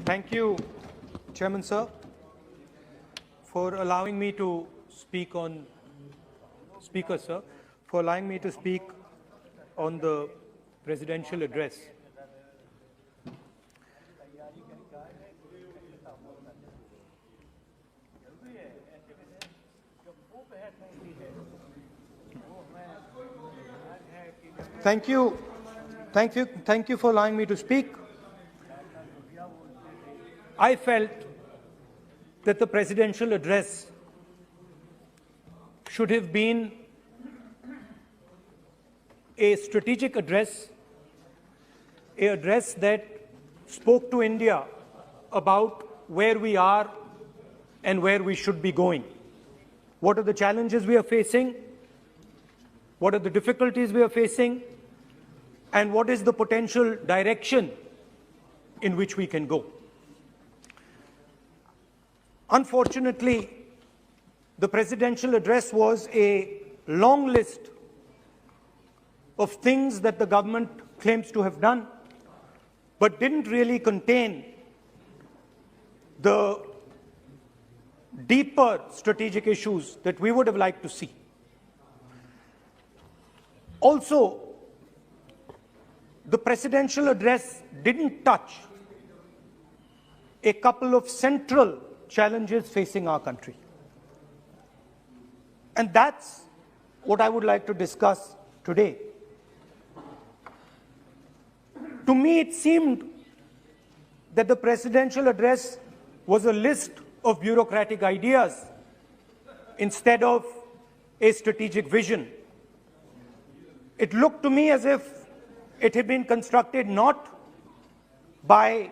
Thank you, Chairman Sir, for allowing me to speak on, Speaker Sir, for allowing me to speak on the presidential address. Thank you for allowing me to speak. I felt that the presidential address should have been a strategic address, an address that spoke to India about where we are and where we should be going. What are the challenges we are facing? What are the difficulties we are facing? And what is the potential direction in which we can go? Unfortunately, the presidential address was a long list of things that the government claims to have done, but didn't really contain the deeper strategic issues that we would have liked to see. Also, the presidential address didn't touch a couple of central challenges facing our country. And that's what I would like to discuss today. To me, it seemed that the presidential address was a list of bureaucratic ideas instead of a strategic vision. It looked to me as if it had been constructed not by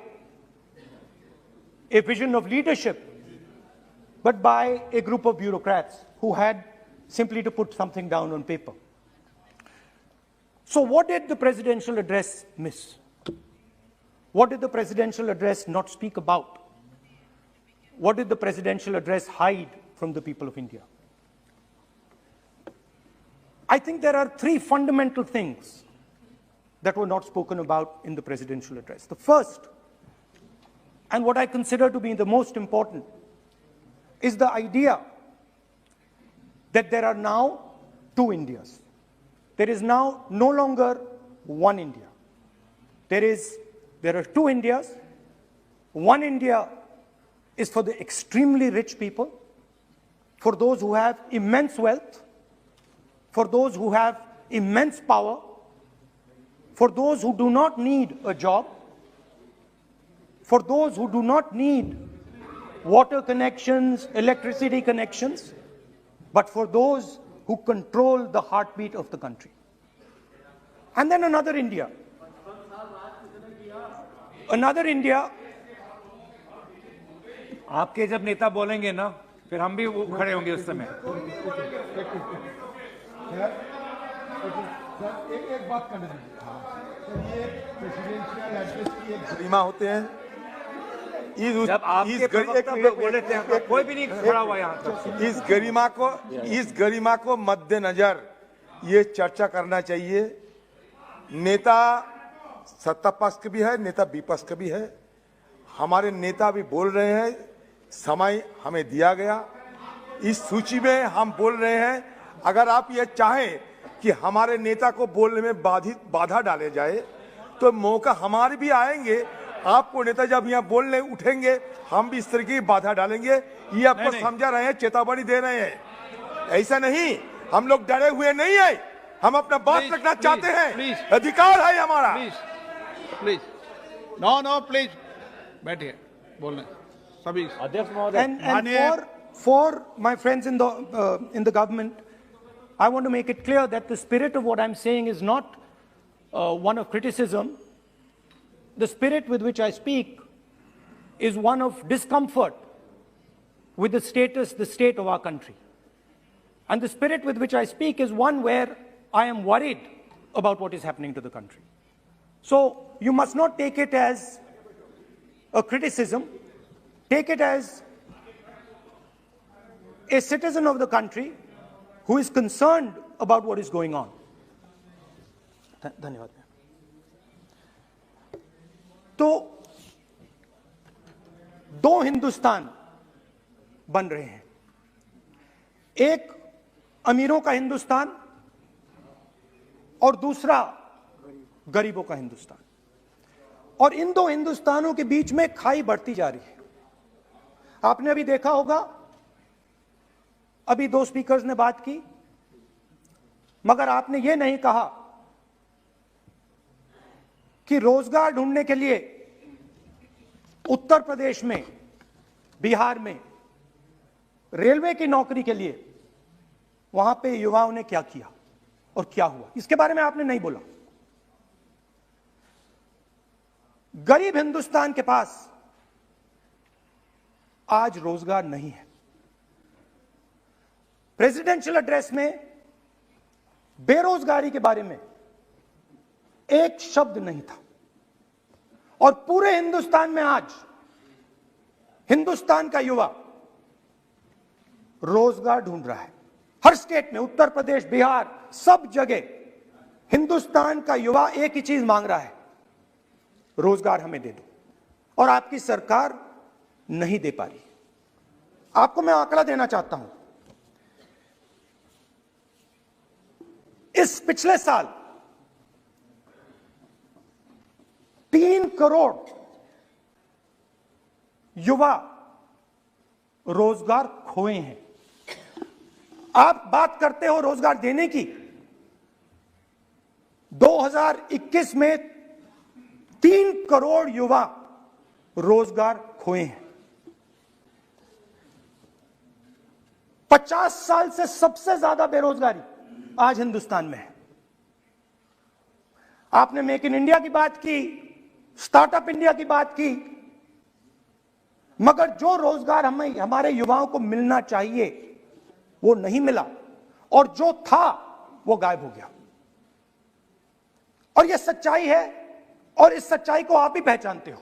a vision of leadership, but by a group of bureaucrats who had simply to put something down on paper. So what did the presidential address miss? What did the presidential address not speak about? What did the presidential address hide from the people of India? I think there are three fundamental things that were not spoken about in the presidential address. The first, and what I consider to be the most important, is the idea that there are now two Indias. There is now no longer one India. There are two Indias. One India is for the extremely rich people, for those who have immense wealth, for those who have immense power, for those who do not need a job, for those who do not need water connections, electricity connections, but for those who control the heartbeat of the country. And then another India. Another India. आपके जब नेता बोलेंगे ना, फिर हम भी खड़े होंगे उस समय। एक बात करने दीजिए। ये प्रेसिडेंशियल एड्रेस की एक गरिमा होते हैं। जब आपके प्रवक्ता बोले थे, कोई भी नहीं खड़ा हुआ यहाँ तक। इस गरिमा को मद्देनजर ये चर्चा करना चाहिए। नेता सत्ता पक्ष के भी है, नेता विपक्ष के भी है। हमारे नेता भी बोल रहे हैं, समय हमें दिया गया, इस सूची में हम बोल रहे हैं। अगर आप ये चाहें कि हमारे नेता को बोलने में बाधा डाले जाए, तो मौका हमारे भी आएंगे। आपको नेता जब यहाँ बोलने उठेंगे, हम भी इस तरह की बाधा डालेंगे। ये आपको समझा रहे हैं, चेतावनी दे रहे हैं। ऐसा नहीं, हम लोग डरे हुए नहीं है, हम अपना बात रखना चाहते हैं, अधिकार है हमारा। प्लीज नो प्लीज बैठिए, बोलने सभी अध्यक्ष महोदय। And for my friends in the government, I want to make it clear that the spirit of what I'm saying is not one of criticism. The spirit with which I speak is one of discomfort with the state of our country. And the spirit with which I speak is one where I am worried about what is happening to the country. So you must not take it as a criticism. Take it as a citizen of the country who is concerned about what is going on. धन्यवाद। तो दो हिंदुस्तान बन रहे हैं, एक अमीरों का हिंदुस्तान और दूसरा गरीबों का हिंदुस्तान। और इन दो हिंदुस्तानों के बीच में खाई बढ़ती जा रही है। आपने अभी देखा होगा, अभी दो स्पीकर्स ने बात की, मगर आपने यह नहीं कहा कि रोजगार ढूंढने के लिए उत्तर प्रदेश में, बिहार में रेलवे की नौकरी के लिए वहां पे युवाओं ने क्या किया और क्या हुआ, इसके बारे में आपने नहीं बोला। गरीब हिंदुस्तान के पास आज रोजगार नहीं है। प्रेसिडेंशियल एड्रेस में बेरोजगारी के बारे में एक शब्द नहीं था। और पूरे हिंदुस्तान में आज हिंदुस्तान का युवा रोजगार ढूंढ रहा है। हर स्टेट में, उत्तर प्रदेश, बिहार, सब जगह हिंदुस्तान का युवा एक ही चीज मांग रहा है, रोजगार हमें दे दो। और आपकी सरकार नहीं दे पा रही। आपको मैं आंकड़ा देना चाहता हूं। इस पिछले साल 3 करोड़ युवा रोजगार खोए हैं। आप बात करते हो रोजगार देने की। 2021 में 3 करोड़ युवा रोजगार खोए हैं। 50 साल से सबसे ज्यादा बेरोजगारी आज हिंदुस्तान में है। आपने मेक इन इंडिया की बात की, स्टार्टअप इंडिया की बात की, मगर जो रोजगार हमें, हमारे युवाओं को मिलना चाहिए वो नहीं मिला, और जो था वो गायब हो गया। और यह सच्चाई है, और इस सच्चाई को आप भी पहचानते हो,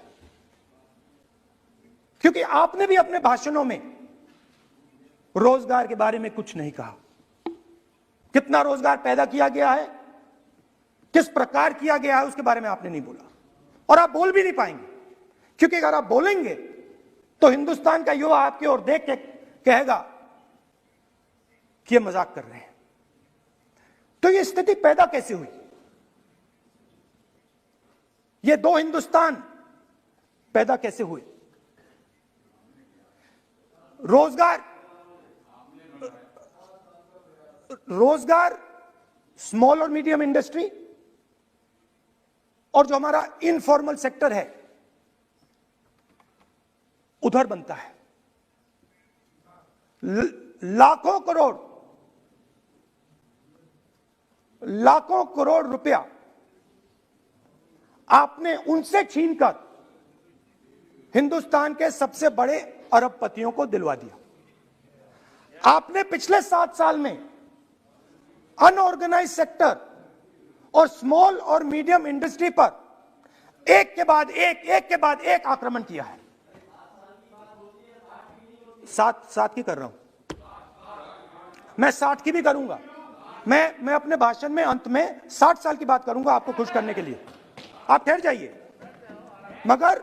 क्योंकि आपने भी अपने भाषणों में रोजगार के बारे में कुछ नहीं कहा। कितना रोजगार पैदा किया गया है, किस प्रकार किया गया है, उसके बारे में आपने नहीं बोला। और आप बोल भी नहीं पाएंगे, क्योंकि अगर आप बोलेंगे तो हिंदुस्तान का युवा आपकी ओर देख के कहेगा कि ये मजाक कर रहे हैं। तो ये स्थिति पैदा कैसे हुई? ये दो हिंदुस्तान पैदा कैसे हुए? रोजगार स्मॉल और मीडियम इंडस्ट्री और जो हमारा इनफॉर्मल सेक्टर है उधर बनता है। लाखों करोड़ रुपया आपने उनसे छीनकर हिंदुस्तान के सबसे बड़े अरबपतियों को दिलवा दिया। आपने पिछले 7 साल में अनऑर्गेनाइज्ड सेक्टर और स्मॉल और मीडियम इंडस्ट्री पर एक के बाद एक आक्रमण किया है। सात की कर रहा हूं मैं, 60 की भी करूंगा मैं अपने भाषण में अंत में 60 साल की बात करूंगा आपको खुश करने के लिए। आप ठहर जाइए। मगर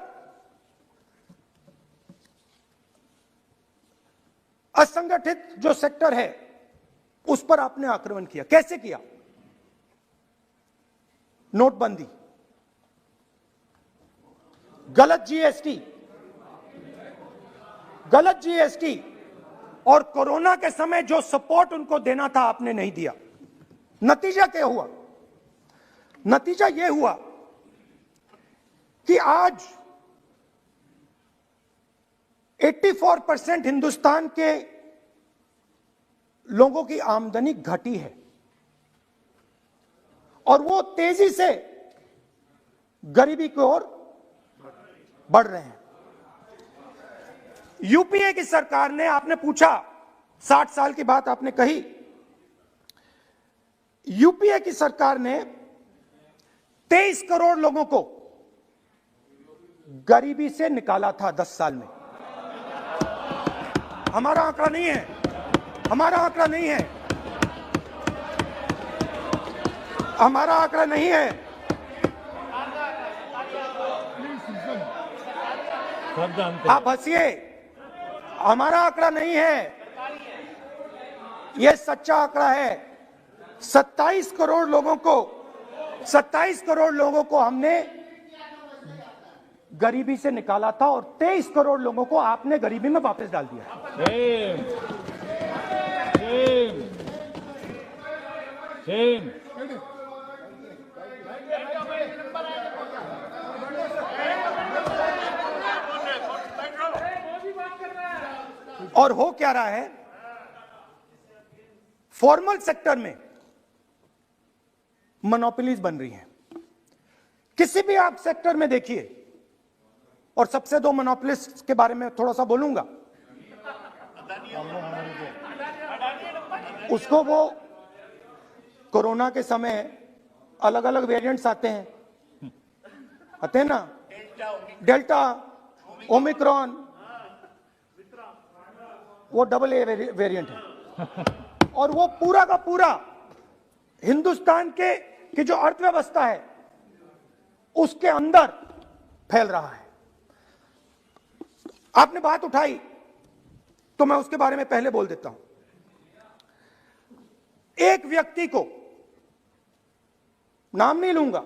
असंगठित जो सेक्टर है उस पर आपने आक्रमण किया। कैसे किया? नोटबंदी, गलत जीएसटी और कोरोना के समय जो सपोर्ट उनको देना था आपने नहीं दिया। नतीजा क्या हुआ? नतीजा यह हुआ कि आज 84% हिंदुस्तान के लोगों की आमदनी घटी है और वो तेजी से गरीबी की ओर बढ़ रहे हैं। यूपीए की सरकार ने, आपने पूछा 60 साल की बात आपने कही, यूपीए की सरकार ने 23 करोड़ लोगों को गरीबी से निकाला था 10 साल में। हमारा आंकड़ा नहीं है, हमारा आंकड़ा नहीं है, हमारा आंकड़ा नहीं है। सब जानते आप हंसिए, हमारा आंकड़ा नहीं है, यह सच्चा आंकड़ा है। 27 करोड़ लोगों को हमने गरीबी से निकाला था और 23 करोड़ लोगों को आपने गरीबी में वापस डाल दिया। सेम और हो क्या रहा है, फॉर्मल सेक्टर में मोनोपोलीज बन रही हैं। किसी भी आप सेक्टर में देखिए, और सबसे दो मोनोपोलिस्ट के बारे में थोड़ा सा बोलूंगा। उसको वो कोरोना के समय अलग अलग वेरिएंट्स आते हैं ना, डेल्टा, ओमिक्रॉन, वो डबल ए वेरिएंट है और वो पूरा का पूरा हिंदुस्तान की जो अर्थव्यवस्था है उसके अंदर फैल रहा है। आपने बात उठाई तो मैं उसके बारे में पहले बोल देता हूं। एक व्यक्ति को, नाम नहीं लूंगा,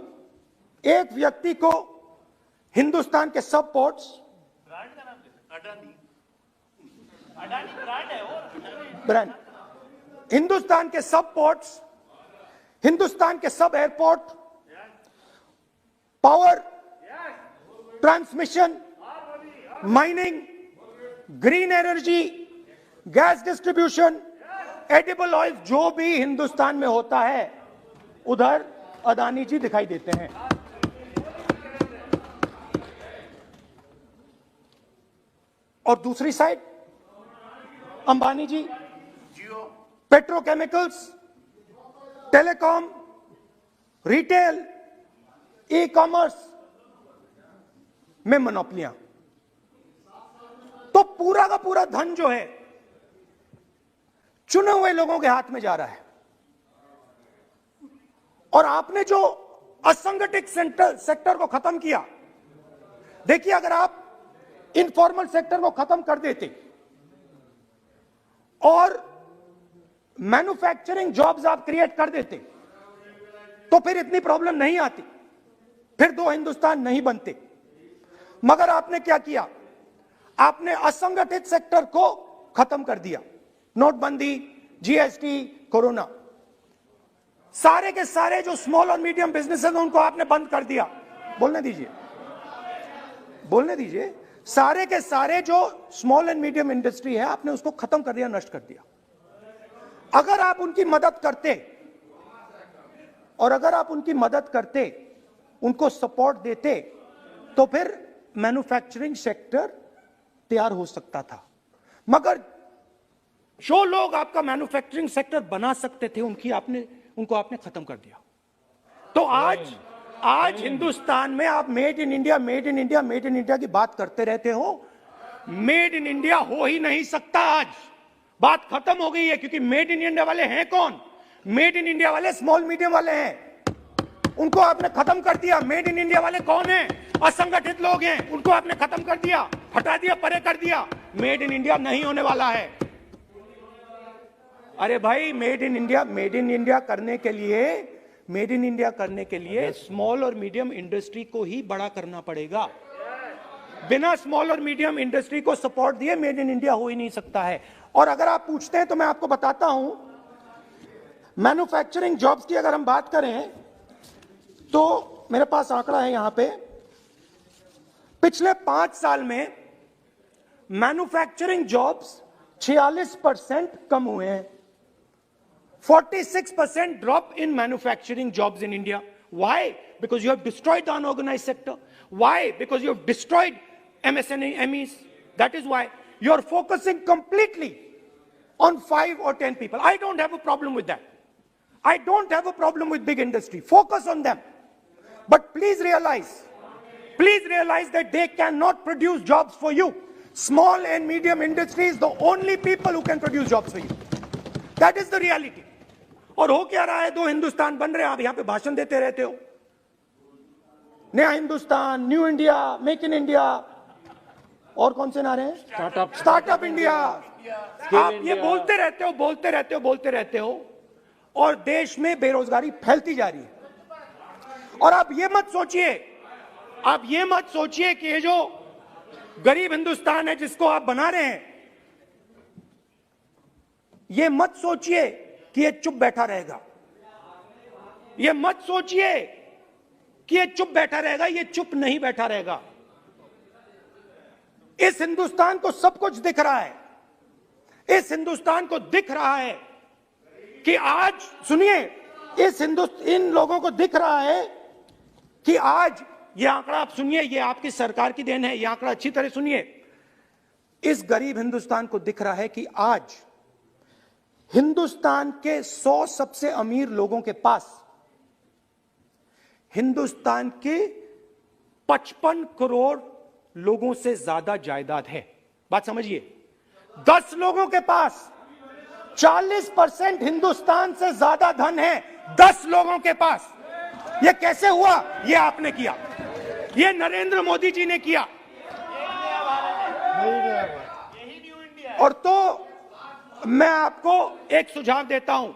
एक व्यक्ति को हिंदुस्तान के सब पोर्ट्स, ब्रांड, हिंदुस्तान के सब पोर्ट्स, हिंदुस्तान के सब airport, power transmission, mining, green energy, gas distribution, edible oil, जो भी हिंदुस्तान में होता है उधर अदानी जी दिखाई देते हैं। और दूसरी side Ambani ji petrochemicals, telecom, retail, e commerce में मोनोपोलियां। तो पूरा का पूरा धन जो है चुने हुए लोगों के हाथ में जा रहा है। और आपने जो असंगठित सेक्टर को खत्म किया, देखिए अगर आप इनफॉर्मल सेक्टर को खत्म कर देते और मैन्युफैक्चरिंग जॉब्स आप क्रिएट कर देते तो फिर इतनी प्रॉब्लम नहीं आती, फिर दो हिंदुस्तान नहीं बनते। मगर आपने क्या किया, आपने असंगठित सेक्टर को खत्म कर दिया। नोटबंदी, जीएसटी, कोरोना, सारे के सारे जो स्मॉल और मीडियम बिजनेसेस उनको आपने बंद कर दिया। बोलने दीजिए, सारे के सारे जो स्मॉल एंड मीडियम इंडस्ट्री है आपने उसको खत्म कर दिया, नष्ट कर दिया। अगर आप उनकी मदद करते, उनको सपोर्ट देते तो फिर मैन्युफैक्चरिंग सेक्टर तैयार हो सकता था। मगर जो लोग आपका मैन्युफैक्चरिंग सेक्टर बना सकते थे उनको आपने खत्म कर दिया। तो आज हिंदुस्तान में आप मेड इन इंडिया की बात करते रहते हो। मेड इन इंडिया हो ही नहीं सकता। आज बात खत्म हो गई है, क्योंकि मेड इन इंडिया वाले हैं कौन? मेड इन इंडिया वाले स्मॉल मीडियम वाले हैं, उनको आपने खत्म कर दिया। मेड इन इंडिया वाले कौन हैं? असंगठित लोग हैं, उनको आपने खत्म कर दिया, हटा दिया, परे कर दिया। मेड इन इंडिया नहीं होने वाला है। अरे भाई, मेड इन इंडिया करने के लिए स्मॉल और मीडियम इंडस्ट्री को ही बड़ा करना पड़ेगा। बिना स्मॉल और मीडियम इंडस्ट्री को सपोर्ट दिए मेड इन इंडिया हो ही नहीं सकता है। और अगर आप पूछते हैं तो मैं आपको बताता हूं, मैन्युफैक्चरिंग जॉब्स की अगर हम बात करें तो मेरे पास आंकड़ा है यहां पे, पिछले 5 साल में मैन्युफैक्चरिंग जॉब्स 46% कम हुए हैं। 46% drop in manufacturing jobs in India. Why? Because you have destroyed the unorganized sector. Why? Because you have destroyed MSMEs. That is why you are focusing completely on 5 or 10 people. I don't have a problem with that. I don't have a problem with big industry. Focus on them. But please realize that they cannot produce jobs for you. Small and medium industry is the only people who can produce jobs for you. That is the reality. और हो क्या रहा है, दो हिंदुस्तान बन रहे हैं। आप यहां पे भाषण देते रहते हो, नया Hindustan, new India, make in India. और कौन से नारे हैं? Startup India. आप ये बोलते रहते हो और देश में बेरोजगारी फैलती जा रही है। और आप ये मत सोचिए कि ये जो गरीब हिंदुस्तान है जिसको आप बना रहे हैं, ये मत सोचिए कि ये चुप बैठा रहेगा। ये मत सोचिए कि ये चुप बैठा रहेगा, ये चुप नहीं बैठा रहेगा। इस हिंदुस्तान को सब कुछ दिख रहा है। इस हिंदुस्तान को दिख रहा है कि आज, सुनिए, इन लोगों को दिख रहा है कि आज ये आंकड़ा, आप सुनिए, ये आपकी सरकार की देन है, ये आंकड़ा अच्छी तरह सुनिए। इस गरीब हिंदुस्तान को दिख रहा है कि आज हिंदुस्तान के 100 सबसे अमीर लोगों के पास हिंदुस्तान के 55 करोड़ लोगों से ज्यादा जायदाद है। बात समझिए, 10 लोगों के पास 40% हिंदुस्तान से ज्यादा धन है। 10 लोगों के पास। यह कैसे हुआ? यह आपने किया, यह नरेंद्र मोदी जी ने किया। और तो मैं आपको एक सुझाव देता हूं,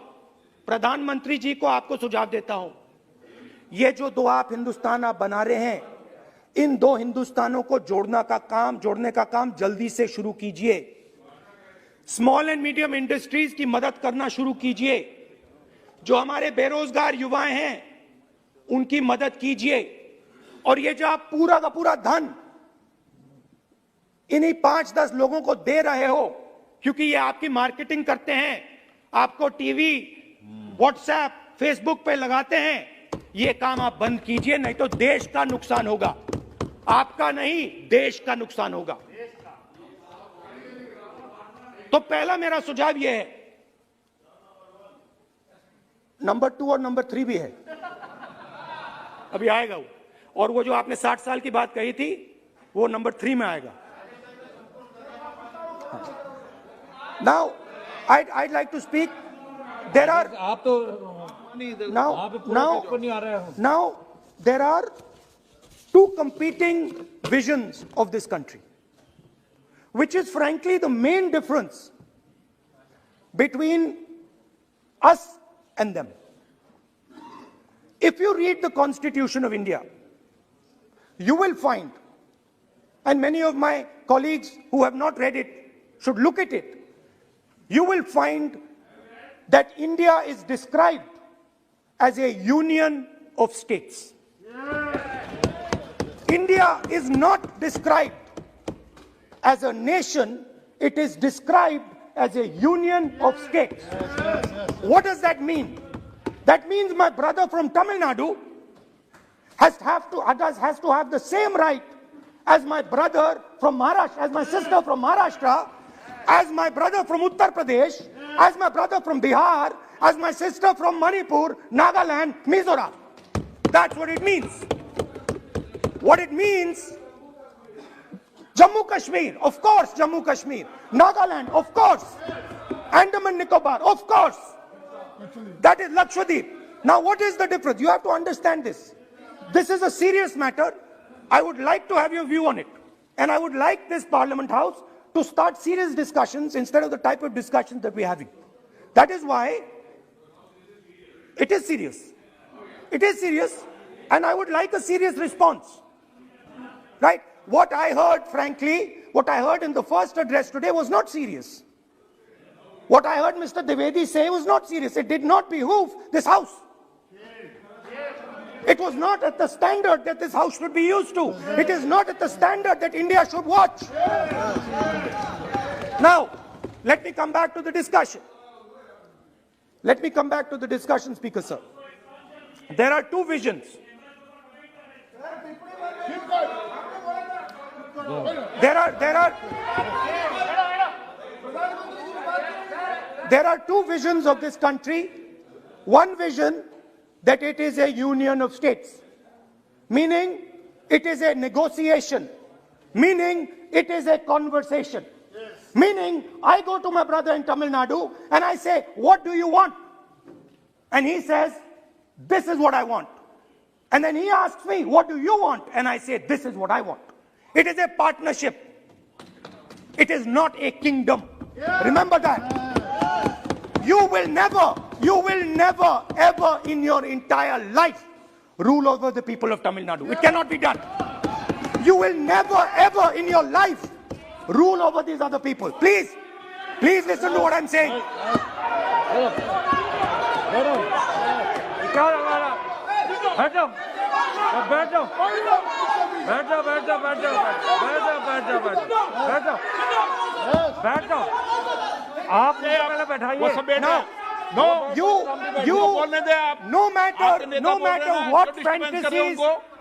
प्रधानमंत्री जी को आपको सुझाव देता हूं, ये जो दो आप हिंदुस्तान आप बना रहे हैं, इन दो हिंदुस्तानों को जोड़ने का काम जल्दी से शुरू कीजिए। स्मॉल एंड मीडियम इंडस्ट्रीज की मदद करना शुरू कीजिए। जो हमारे बेरोजगार युवाएं हैं उनकी मदद कीजिए। और ये जो आप पूरा का पूरा धन इन्हीं 5-10 लोगों को दे रहे हो, क्योंकि ये आपकी मार्केटिंग करते हैं, आपको टीवी, व्हाट्सएप, फेसबुक पे लगाते हैं, ये काम आप बंद कीजिए, नहीं तो देश का नुकसान होगा। आपका नहीं, देश का नुकसान होगा। तो पहला मेरा सुझाव यह है। नंबर 2 और नंबर 3 भी है, अभी आएगा वो। और वो जो आपने 60 साल की बात कही थी, वो नंबर 3 में आएगा। Now, I'd like to speak. There are आप तो now there are 2 competing visions of this country, which is frankly the main difference between us and them. If you read the Constitution of India, you will find, and many of my colleagues who have not read it should look at it, you will find that India is described as a union of states. India is not described as a nation, it is described as a union of states. What does that mean? That means my brother from Tamil Nadu has to have the same right as my brother from Maharashtra, as my sister from Maharashtra, as my brother from Uttar Pradesh, as my brother from Bihar, as my sister from Manipur, Nagaland, Mizoram. That's what it means. What it means, Jammu Kashmir, of course, Jammu Kashmir, Nagaland, of course, Andaman Nicobar, of course. That is Lakshadweep. Now what is the difference? You have to understand this. This is a serious matter. I would like to have your view on it. And I would like this Parliament House to start serious discussions instead of the type of discussions that we're having. That is why it is serious. It is serious, and I would like a serious response. Right? What I heard, frankly, what I heard in the first address today was not serious. What I heard Mr. Dwivedi say was not serious. It did not behoove this House. It was not at the standard that this House should be used to. It is not at the standard that India should watch. Now, let me come back to the discussion. Let me come back to the discussion, Speaker Sir. There are 2 visions. There are 2 visions of this country. One vision that it is a union of states, meaning it is a negotiation, meaning it is a conversation, meaning I go to my brother in Tamil Nadu and I say, what do you want? And he says, this is what I want. And then he asks me, what do you want? And I say, this is what I want. It is a partnership. It is not a kingdom. Remember that. You will never, ever in your entire life rule over the people of Tamil Nadu. It cannot be done. You will never, ever in your life rule over these other people. Please listen to what I'm saying.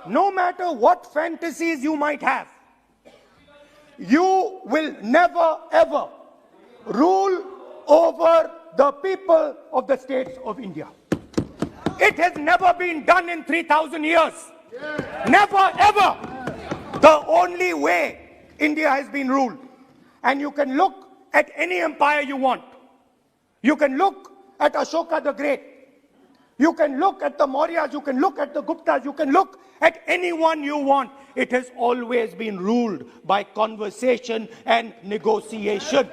No matter what fantasies you might have, you will never ever rule over the people of the states of India. It has never been done in 3,000 years. Never ever. The only way India has been ruled. And you can look at any empire you want. You can look at Ashoka the Great. You can look at the Mauryas, you can look at the Guptas, you can look at anyone you want. It has always been ruled by conversation and negotiation.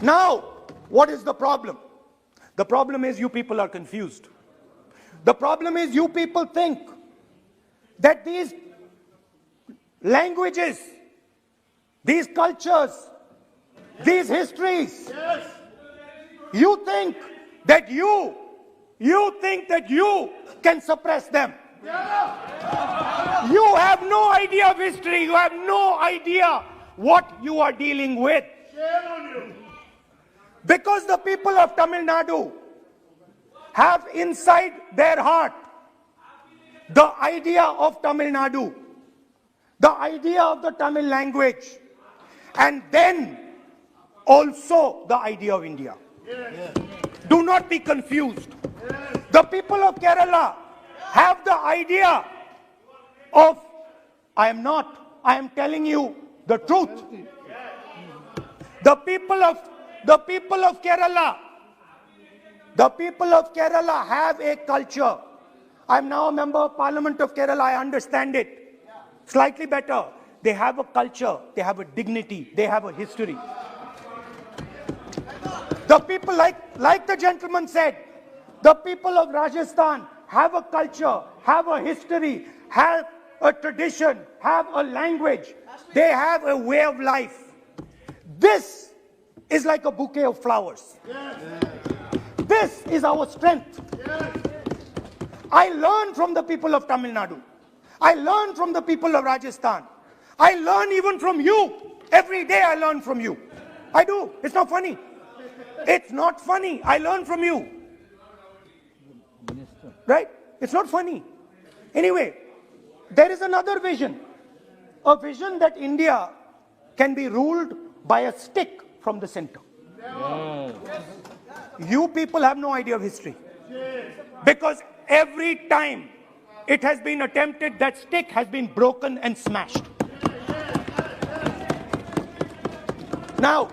Now, what is the problem? The problem is you people are confused. The problem is you people think that these languages, these cultures, these histories, you think that you can suppress them. You have no idea of history. You have no idea what you are dealing with. Because the people of Tamil Nadu have inside their heart the idea of Tamil Nadu, the idea of the Tamil language, and then also the idea of India. Do not be confused. The people of Kerala have the idea of, I am telling you the truth. The people of Kerala have a culture. I am now a member of Parliament of Kerala. I understand it slightly better. They have a culture, they have a dignity, they have a history. The people, like the gentleman said, the people of Rajasthan have a culture, have a history, have a tradition, have a language. They have a way of life. This is like a bouquet of flowers. This is our strength. I learn from the people of Tamil Nadu. I learn from the people of Rajasthan. I learn even from you. Every day I learn from you. I do. It's not funny. It's not funny. I learn from you. Right? It's not funny. Anyway, there is another vision. A vision that India can be ruled by a stick from the center. You people have no idea of history. Because every time it has been attempted, that stick has been broken and smashed. Now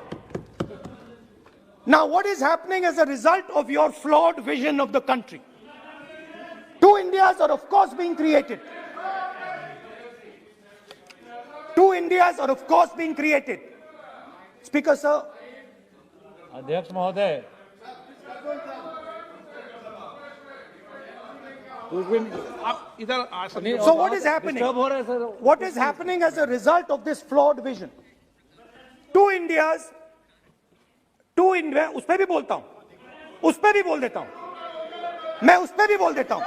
what is happening as a result of your flawed vision of the country? Two Indias are of course being created. Two Indias are of course being created. Speaker, sir. अध्यक्ष महोदय, So what is happening? What is happening as a result of this flawed vision? Two Indias, उस पे भी बोलता हूं, उस पे भी बोल देता हूं, मैं उस पे भी बोल देता हूं,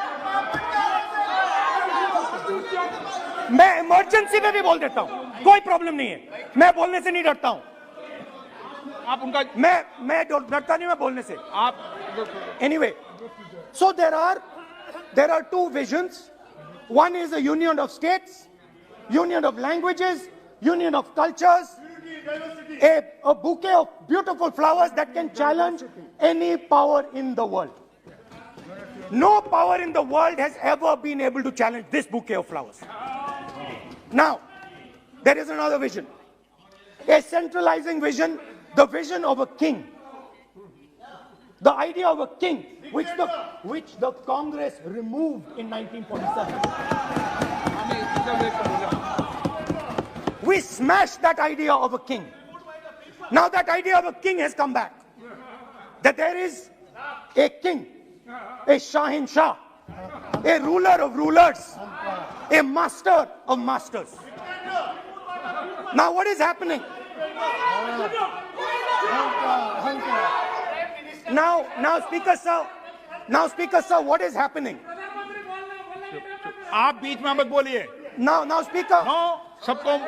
मैं इमरजेंसी में भी बोल देता हूं, कोई प्रॉब्लम नहीं है, मैं बोलने से नहीं डरता हूं, आप उनका मैं डरता नहीं मैं बोलने से, आप anyway, so there are two visions. One is a union of states, union of languages, union of cultures, a bouquet of beautiful flowers that can challenge any power in the world. No power in the world has ever been able to challenge this bouquet of flowers. Now, there is another vision, a centralizing vision, the vision of a king. The idea of a king, which the Congress removed in 1947. we smashed that idea of a king. Now that idea of a king has come back. That there is a king, a Shahin Shah, a ruler of rulers, a master of masters. Now what is happening? Now Speaker sir, what is happening? आप बीच में मत बोलिए. Now Speaker. No, सबको.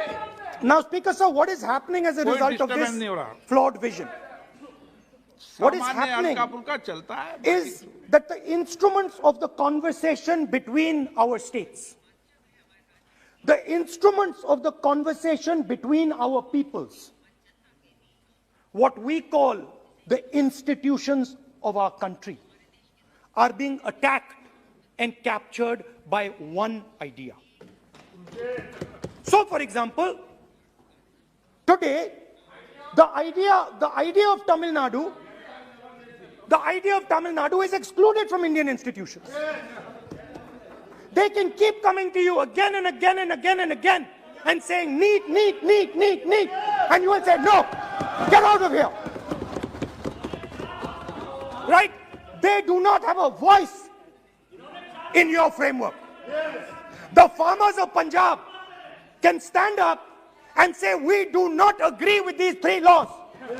Now Speaker sir, what is happening as a result of this flawed vision? What is happening is that the instruments of the conversation between our states, the instruments of the conversation between our peoples, what we call the institutions of our country, are being attacked and captured by one idea. So, for example, today, the idea of Tamil Nadu is excluded from Indian institutions. They can keep coming to you again and again and again and again and saying need, and you will say no, get out of here. Right? They do not have a voice in your framework. The farmers of Punjab can stand up and say we do not agree with these 3 laws.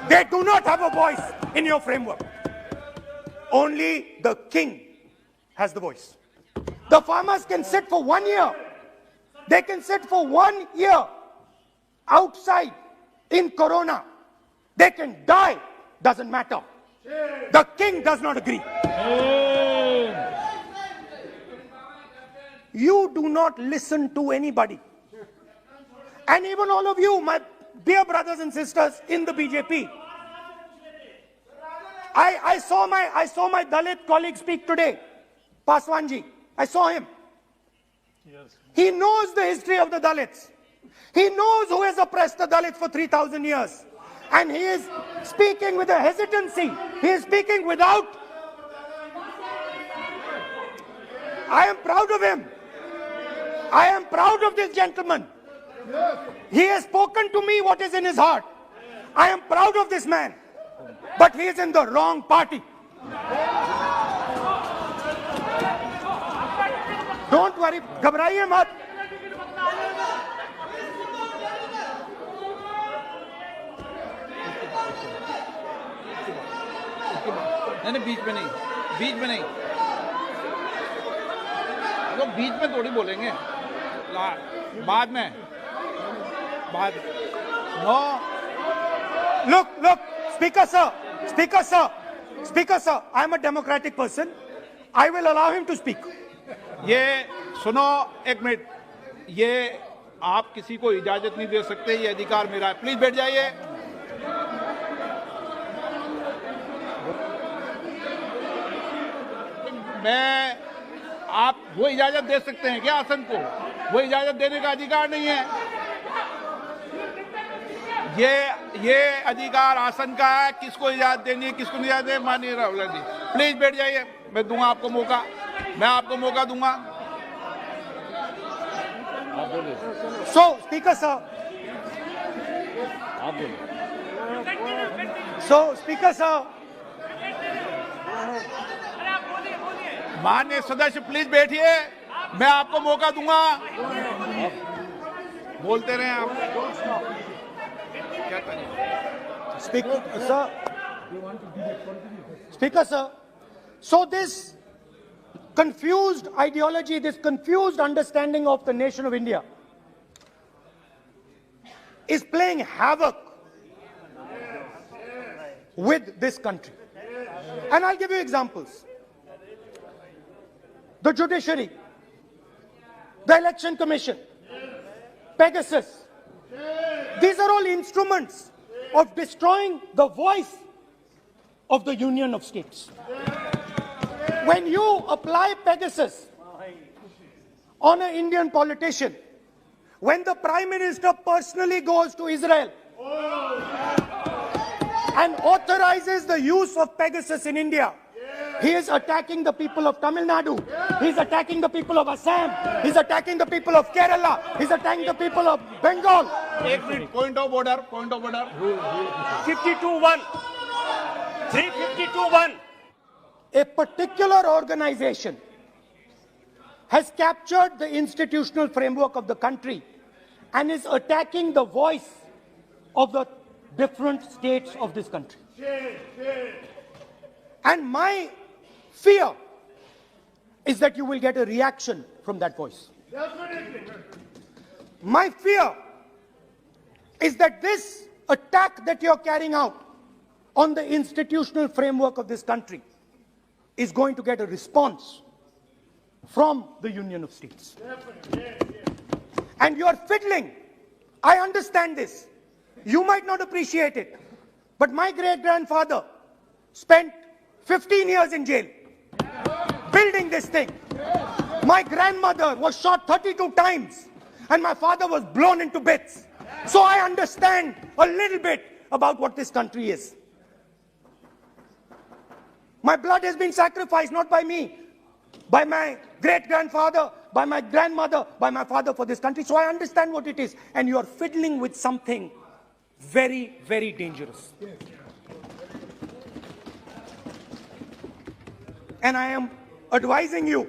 They do not have a voice in your framework. Only the king has the voice. The farmers can sit for 1 year. They can sit for 1 year outside in Corona. They can die, doesn't matter. The king does not agree. You do not listen to anybody. And even all of you, my dear brothers and sisters in the BJP, I saw my Dalit colleague speak today, Paswanji. I saw him. Yes. He knows the history of the Dalits. He knows who has oppressed the Dalits for 3,000 years. And he is speaking with a hesitancy. He is speaking without. I am proud of him. I am proud of this gentleman. He has spoken to me what is in his heart. I am proud of this man. But he is in the wrong party. Don't worry, घबराइए मत. नहीं, बीच में नहीं. तो बीच में थोड़ी बोलेंगे. बाद में. No. Look, Speaker sir, I am a democratic person. I will allow him to speak. ये सुनो एक मिनट. ये आप किसी को इजाजत नहीं दे सकते. ये अधिकार मेरा है. प्लीज बैठ जाइए. आप वो इजाजत दे सकते हैं क्या आसन को? वो इजाजत देने का अधिकार नहीं है. ये अधिकार आसन का है. किसको इजाजत देनी है, किसको नहीं इजाजत देनी, माननीय राहुल जी प्लीज बैठ जाइए. मैं दूंगा आपको मौका. मैं आपको मौका दूंगा. So, Speaker sir. माननीय सदस्य प्लीज बैठिए. मैं आपको मौका दूंगा. बोलते रहे आप. Speaker sir. So this confused ideology, this confused understanding of the nation of India is playing havoc with this country. And I'll give you examples. The judiciary, the election commission, Pegasus. These are all instruments of destroying the voice of the Union of States. When you apply Pegasus on an Indian politician, when the Prime Minister personally goes to Israel and authorizes the use of Pegasus in India, he is attacking the people of Tamil Nadu. He is attacking the people of Assam. He is attacking the people of Kerala. He is attacking the people of Bengal. एक minute, point of order, 52-1. 352-1. A particular organization has captured the institutional framework of the country and is attacking the voice of the different states of this country. And my fear is that you will get a reaction from that voice. My fear is that this attack that you're carrying out on the institutional framework of this country is going to get a response from the Union of States. And you're fiddling. I understand this. You might not appreciate it, but my great-grandfather spent 15 years in jail building this thing. My grandmother was shot 32 times and my father was blown into bits. So I understand a little bit about what this country is. My blood has been sacrificed, not by me, by my great-grandfather, by my grandmother, by my father for this country. So I understand what it is. And you are fiddling with something very, very dangerous. And I am advising you,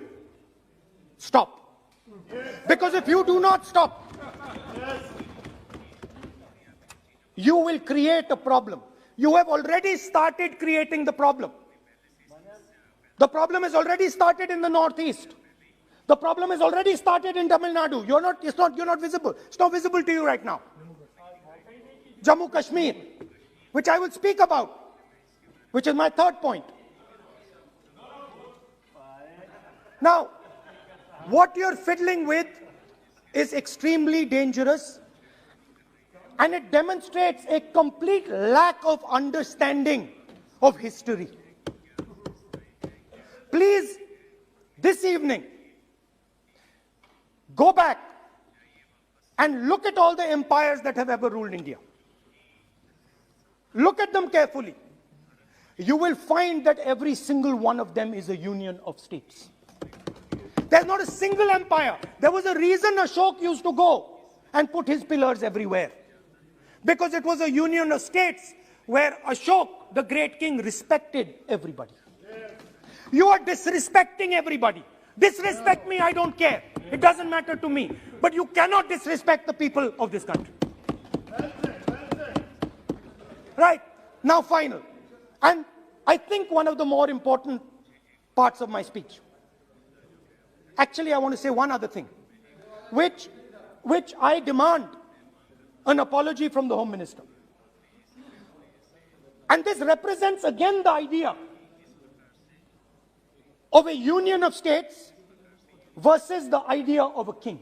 stop. Because if you do not stop, you will create a problem. You have already started creating the problem. The problem has already started in the Northeast. The problem has already started in Tamil Nadu. You're not visible. It's not visible to you right now. Jammu Kashmir, which I will speak about, which is my third point. Now, what you're fiddling with is extremely dangerous, and it demonstrates a complete lack of understanding of history. Please, this evening, go back and look at all the empires that have ever ruled India. Look at them carefully. You will find that every single one of them is a union of states. There's not a single empire. There was a reason Ashok used to go and put his pillars everywhere. Because it was a union of states where Ashok, the great king, respected everybody. You are disrespecting everybody. Disrespect me, I don't care. It doesn't matter to me. But you cannot disrespect the people of this country. Right. Now, final. And I think one of the more important parts of my speech. Actually, I want to say one other thing, which I demand an apology from the Home Minister. And this represents again the idea of a union of states versus the idea of a king.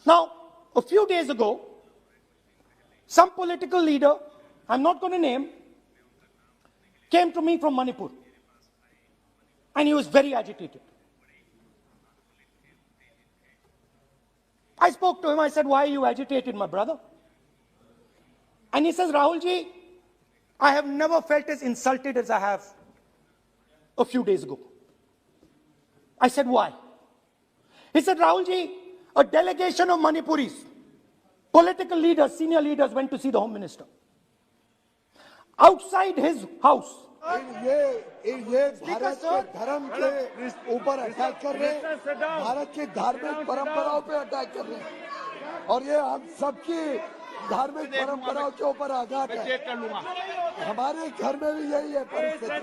Now, a few days ago, some political leader, I'm not going to name, came to me from Manipur. And he was very agitated. I spoke to him, I said, why are you agitated, my brother? And he says, Rahul ji, I have never felt as insulted as I have a few days ago. I said, why? He said, Rahul ji, a delegation of Manipuris, political leaders, senior leaders went to see the Home Minister. Outside his house. ये भारत के धर्म के ऊपर attack कर रहे हैं, भारत की धार्मिक परंपराओं पे अटैक कर रहे हैं, और ये हम सबकी धार्मिक परंपराओं के ऊपर आघात है। हमारे घर में भी यही है परिस्थिति।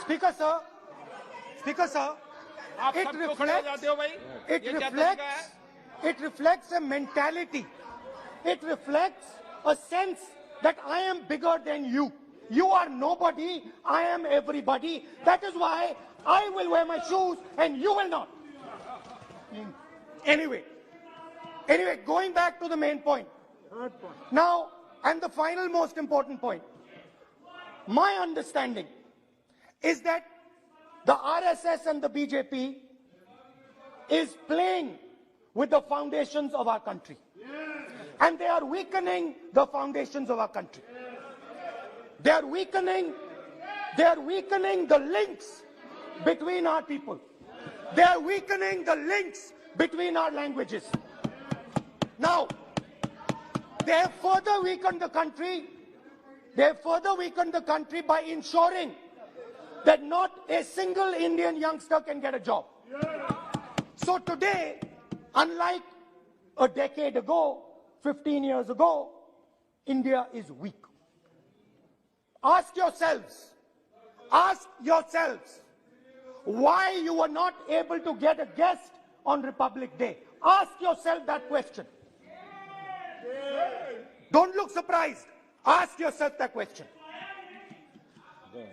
Speaker sir, it reflects a mentality. It reflects a sense that I am bigger than you. You are nobody, I am everybody. That is why I will wear my shoes and you will not. Anyway, going back to the main point. Now, and the final most important point. My understanding is that the RSS and the BJP is playing with the foundations of our country. And they are weakening the foundations of our country. They are weakening the links between our people. They are weakening the links between our languages. Now, they have further weakened the country. They have further weakened the country by ensuring that not a single Indian youngster can get a job. So today, unlike a decade ago, 15 years ago, India is weak. Ask yourselves, why you were not able to get a guest on Republic Day. Ask yourself that question. Don't look surprised. Ask yourself that question.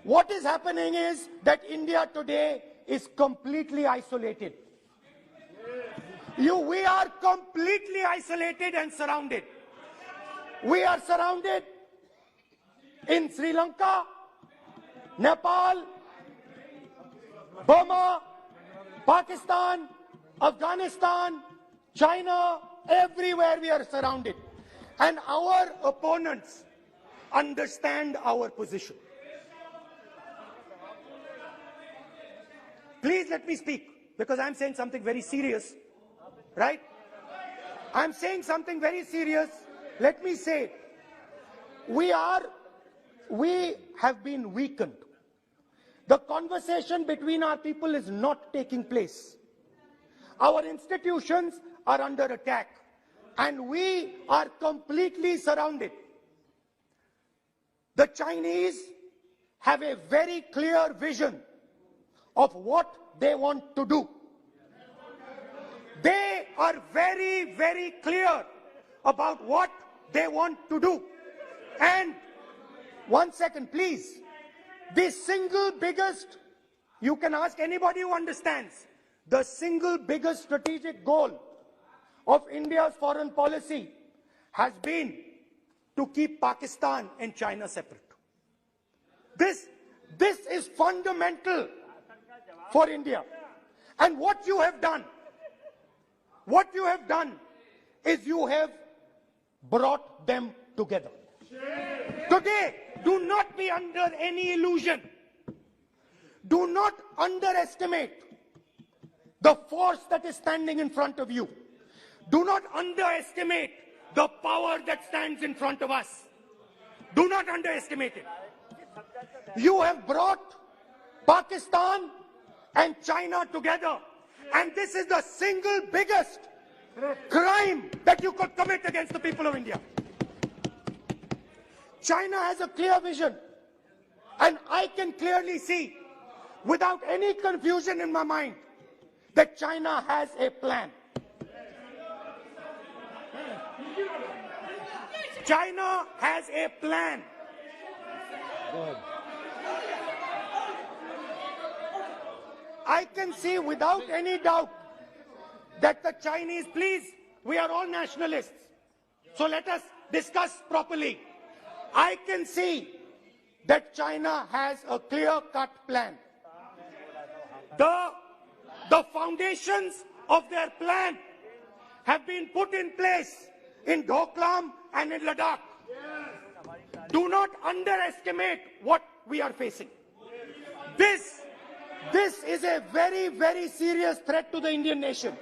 What is happening is that India today is completely isolated. We are completely isolated and surrounded. We are surrounded in Sri Lanka, Nepal, Burma, Pakistan, Afghanistan, China, everywhere we are surrounded. And our opponents understand our position. Please let me speak, because I'm saying something very serious, right? I'm saying something very serious. Let me say, we have been weakened. The conversation between our people is not taking place. Our institutions are under attack, and we are completely surrounded. The Chinese have a very clear vision of what they want to do. They are very, very clear about what they want to do. And one second, please. The single biggest, you can ask anybody who understands, the single biggest strategic goal of India's foreign policy has been to keep Pakistan and China separate. This is fundamental for India. And what you have done is you have brought them together. Today, do not be under any illusion. Do not underestimate the force that is standing in front of you. Do not underestimate the power that stands in front of us. Do not underestimate it. You have brought Pakistan and China together, and this is the single biggest crime that you could commit against the people of India. China has a clear vision, and I can clearly see, without any confusion in my mind, that China has a plan. China has a plan. I can see without any doubt that the Chinese, please, we are all nationalists, so let us discuss properly. I can see that China has a clear-cut plan. The foundations of their plan have been put in place in Doklam and in Ladakh. Do not underestimate what we are facing. This is a very, very serious threat to the Indian nation.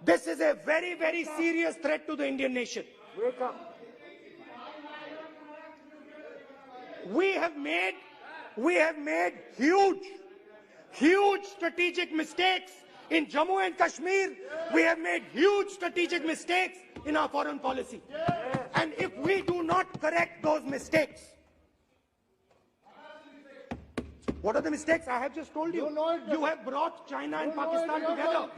This is a very, very serious threat to the Indian nation. We have made huge strategic mistakes in Jammu and Kashmir. We have made huge strategic mistakes in our foreign policy. And if we do not correct those mistakes, what are the mistakes? I have just told you. You have brought China and Pakistan together.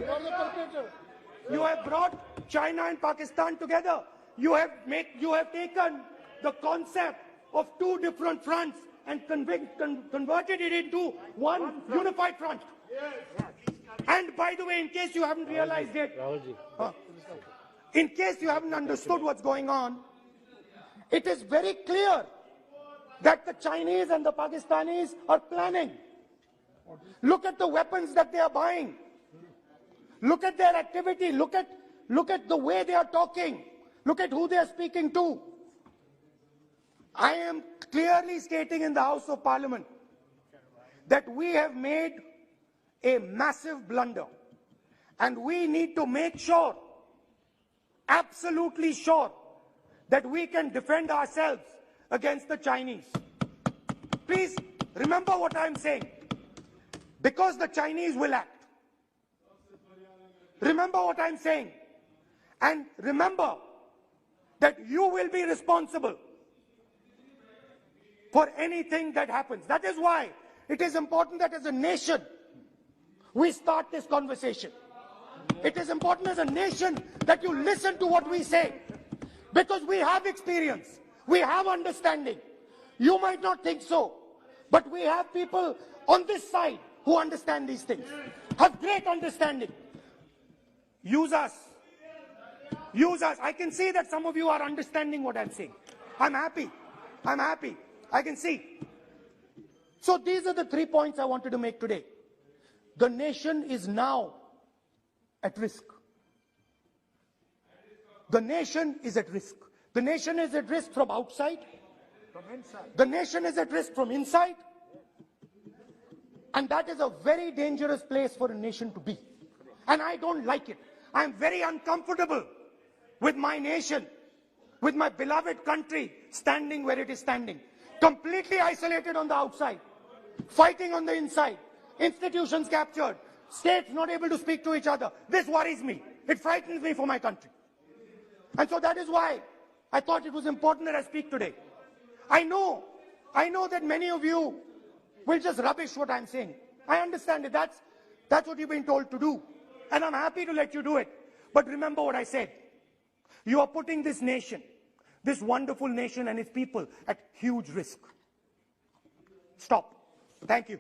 You have brought China and Pakistan together. You have taken the concept of two different fronts and converted it into one unified front. And by the way, in case you haven't realized it, in case you haven't understood what's going on, it is very clear that the Chinese and the Pakistanis are planning. Look at the weapons that they are buying. Look at their activity. Look at the way they are talking. Look at who they are speaking to. I am clearly stating in the House of Parliament that we have made a massive blunder, and we need to make sure absolutely sure that we can defend ourselves against the Chinese. Please remember what I'm saying. Because the Chinese will act. Remember what I'm saying. And remember that you will be responsible for anything that happens. That is why it is important that as a nation, we start this conversation. It is important as a nation that you listen to what we say. Because we have experience. We have understanding. You might not think so. But we have people on this side who understand these things. Have great understanding. Use us. Use us. I can see that some of you are understanding what I'm saying. I'm happy. I'm happy. I can see. So these are the 3 points I wanted to make today. The nation is now at risk. The nation is at risk. The nation is at risk from outside. From inside. The nation is at risk from inside. And that is a very dangerous place for a nation to be. And I don't like it. I'm very uncomfortable with my nation, with my beloved country standing where it is standing. Completely isolated on the outside, fighting on the inside, institutions captured, states not able to speak to each other. This worries me. It frightens me for my country. And so that is why I thought it was important that I speak today. I know that many of you will just rubbish what I'm saying. I understand it. That's what you've been told to do. And I'm happy to let you do it. But remember what I said. You are putting this nation, this wonderful nation and its people at huge risk. Stop. Thank you.